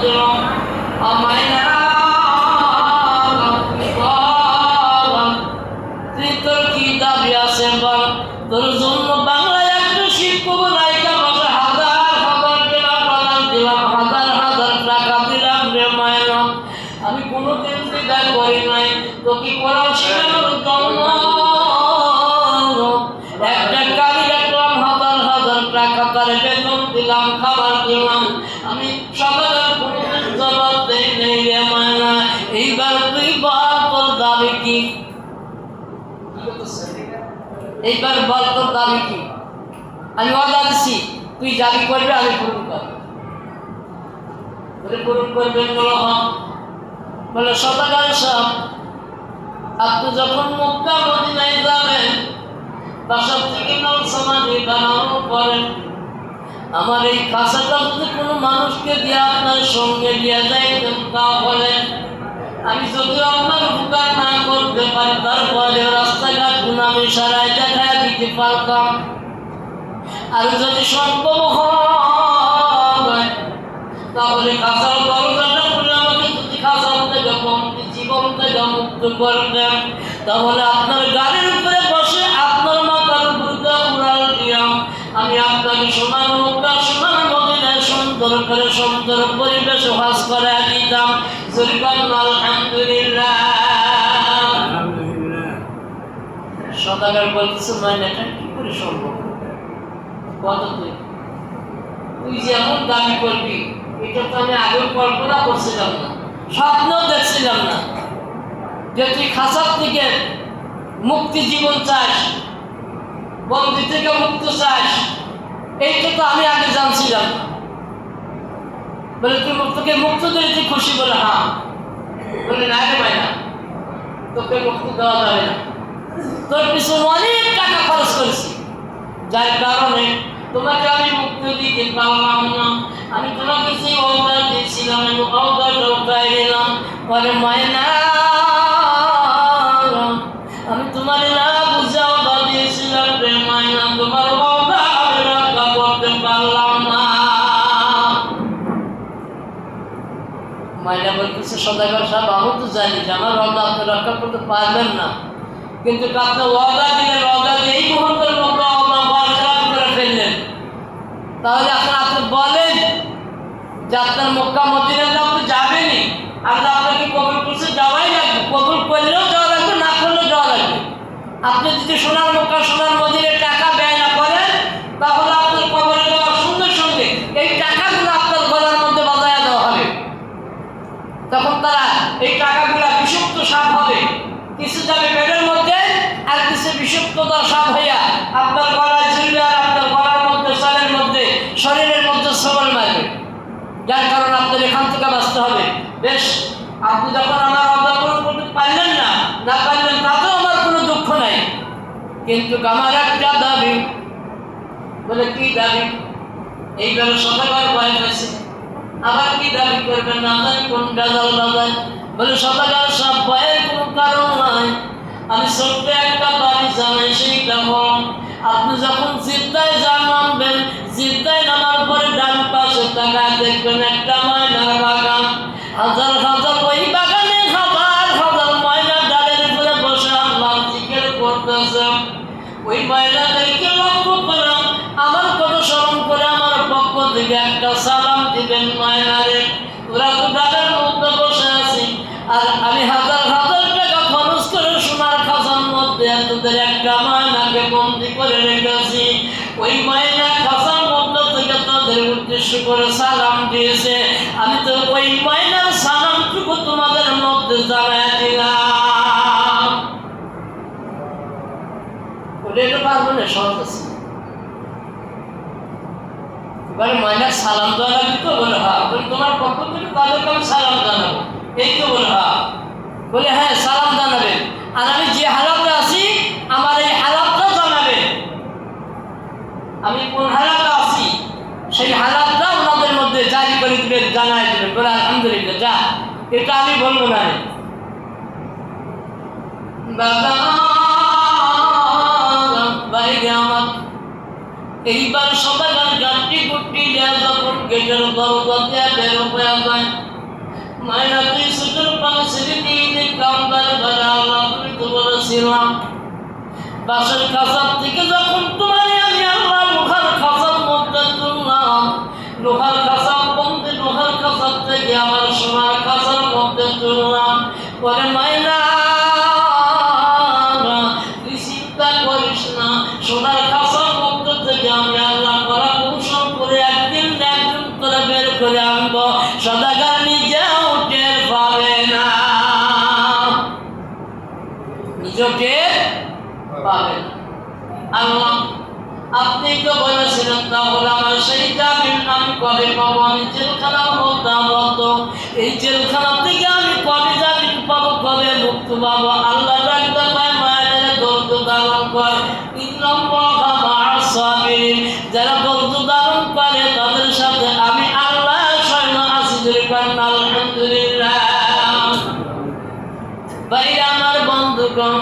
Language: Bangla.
দিল মাইনা তুই তোর কি দাবি আছে বল তোর জন্য বাংলায় একটা শিক্ষক নায়িকা বসে হাজার হাজার টাকা দিলাম হাজার হাজার টাকা দিলাম রে মাইনা আমি কোনোদিন দ্বিধা করি নাই তোকে কোরআন শেখানোর জন্য একটা গাড়ি রাখলাম হাজার হাজার টাকা তার বেতন দিলাম খাবার দিলাম আমি সকালে কোনোদিন জবাব দেই নেই রে মায়না এইবার তুই বল তোর দাবি কি এইবার বল তোর দাবি কি আমি ওয়াদা দিচ্ছি তুই দাবি করবি আমি পূরণ করব বলে পূরণ করবেন বলে সদাগর সাহেব আপনি যখন মক্কা মদিনায় যাবেন বাসা থেকে নল সমাধি বানানো করেন আমার এই খাসাটা যদি কোনো মানুষকে দিয়ে আপনার সঙ্গে দিয়ে যাইতেন তাহলে আমি যদি আপনার উপকার না করতে পারি তারপরে রাস্তাঘাট আমি সারাই দেখা দিতে পারতাম আর যদি সম্ভব হয় তাহলে খাসার দরজাটা খুলে আমাকে যদি খাসার থেকে জীবন থেকে মুক্ত করতেন তাহলে আপনার গাড়ির উপরে বসে আপনার মাথার উপরে উড়াল দিয়াম আমি আপনাকে সোনার মুক্তা সোনার মদিনায় সুন্দর করে সুন্দর পরিবেশ হাস করে দিতাম আলহামদুলিল্লাহ সদাগর বলতেছে মাইনাটা কি করে সম্ভব কত তুই যেমন দাবি করবি এটা তো আমি আগেও কল্পনা করছিলাম না স্বপ্নও দেখছিলাম না যে তুই খাসার থেকে মুক্তি জীবন চাস বন্দি থেকে মুক্ত চাস এইটা তো আমি আগে জানছিলাম বলে তুই তোকে মুক্ত দিলে তুই খুশি বলে হ্যাঁ বলে না রে ভাই না তোকে মুক্ত দেওয়া যাবে না তোর পিছনে অনেক টাকা খরচ করেছি যার কারণে তোমাকে আমি মুক্তি দিতে পারলাম না আমি তোমাকে সেই অবদান দিয়েছিলাম আমি অবদান উঠাই দিলাম পরে মায়না আমি তোমার না বুঝা অবদান দিয়েছিলাম রে মায়না তোমার অবদান আমি রক্ষা করতে পারলাম না মায়না বলতেছে সদাগর সাহেব আমি তো জানি যে আমার অবদান আপনি রক্ষা করতে পারবেন না কিন্তু আপনি ওয়াদা দিলেন ওয়াদা দিয়ে এই মুহূর্তের মতো অবদান বরকরার করে ফেললেন তাহলে আপনি বলেন যে আপনার মক্কা মদিনাতে আপনি যাবেনই আল্লাহ আপনাকে কবুল করছে যাওয়াই লাগবে কবুল করলেও যাওয়া লাগবে না করলেও যাওয়া লাগবে আপনি যদি সোনার মক্কা সোনার মদিনার টাকা ব্যয় না করেন তাহলে আপনার কবরে যাওয়ার সঙ্গে সঙ্গে এই টাকাগুলো আপনার গলার মধ্যে বাজায় দেওয়া হবে তখন তারা এই টাকাগুলো বিষাক্ত সাপ হবে কিছু যাবে পেটের মধ্যে আর কিছু বিষাক্ততা সাপ হইয়া আপনার গলায় ঝুলবে আর আপনার গলার মধ্যে শরীরের মধ্যে সবল মারবে যার কারণে আপনার এখান থেকে বাঁচতে হবে বেশ আপনি যখন আমার অবদান পূরণ করতে পারলেন না পারলেন তাতেও আমার কোনো দুঃখ নাই কিন্তু আমার একটা দাবি বলে কি দাবি এইভাবে সদাগর ভয় পেয়েছে আবার কি দাবি করবেন না জানি কোন গাজাল বাজায় বলে সদাগর সব ভয়ের কোনো কারণ নাই আমি ছোট্ট একটা বাড়ি জানাই সেইটা হল আপনি যখন জিদ্দায় নামবেন জিদ্দায় নামার পরে ডান পাশে তাকায় দেখবেন একটা ময়নার বাগান হাজার হাজার ওই বাগানে হাজার হাজার ময়না ডালের উপরে বসে আল্লাহ জিকির করতেছে ওই ময়নাদেরকে লক্ষ্য করে আমার কথা স্মরণ করে আমার পক্ষ থেকে একটা সালাম দিবেন ময়নারে ওরা তো ডালের মধ্যে বসে আছি আর আমি হাজার হাজার টাকা খরচ করে সোনার খাজার মধ্যে তোদের একটা ময়নাকে বন্দি করে রেখেছি ওই ময়না খাজার মধ্যে থেকে তোদের উদ্দেশ্য করে সালাম দিয়েছে আমি তো ওই ময়নার সালামটুকু তোমাদের মধ্যে জানাই দিলাম ওটা পারবো না সহজ আছে এবারে ময়নার সালাম দেওয়া লাগবে তো বলে হ্যাঁ বলে তোমার পক্ষ থেকে তাদেরকে আমি সালাম জানাবো এই তো বলে হ্যাঁ বলে হ্যাঁ সালাম জানাবেন আর আমি যে হালাতে আছি আমার এই হালাতটা জানাবেন আমি কোন হালাতে আছি সেই হালাতটা ওনাদের মধ্যে জারি করে দিবেন জানাই দেবেন বলে আলহামদুলিল্লাহ যা এটা আমি বলবো না বাইরে আমার এইবার সদাগার গানটি গুটি দেয়া যখন গেটের দরজা দেয়া বের হয়ে যায়, মায়েরা তুই সুযোগ পালে ছেড়ে দিয়ে কামদারে ঘরে আল্লাহ তুমি তো বলেছিলাম বাসের খাঁচার থেকে যখন তোমার আমি আল্লাহ লোহার খাঁচার মধ্যে তুললাম, লোহার খাঁচার বন্ধে লোহার খাঁচার থেকে আমার সোনার খাঁচার মধ্যে তুললাম, পরে মায়েরা তুই চিন্তা করিস না, সোনার খাঁচার মধ্যে থেকে আমি আল্লাহ করা কৌশল করে একদিন করে বের করে আনবো, সদাগর নিজেও টের পাবে না, নিজেও টের পাবে না। আল্লাহ আপনি তো বলেছিলেন তাহলে আমার সেই জামিন আমি কবে পাবো? আমি জেলখানার মধ্যে আবদ্ধ, এই জেলখানা থেকে আমি কবে জামিন পাবো, কবে মুক্ত পাবো? আল্লাহ ডাক্তার পায় মায়ের ধৈর্য ধারণ কর, যারা ধৈর্য ধারণ করে তাদের সাথে আমি আল্লাহ স্বয়ং আছি। আলহামদুলিল্লাহ। ভাই আমার বন্ধুগণ,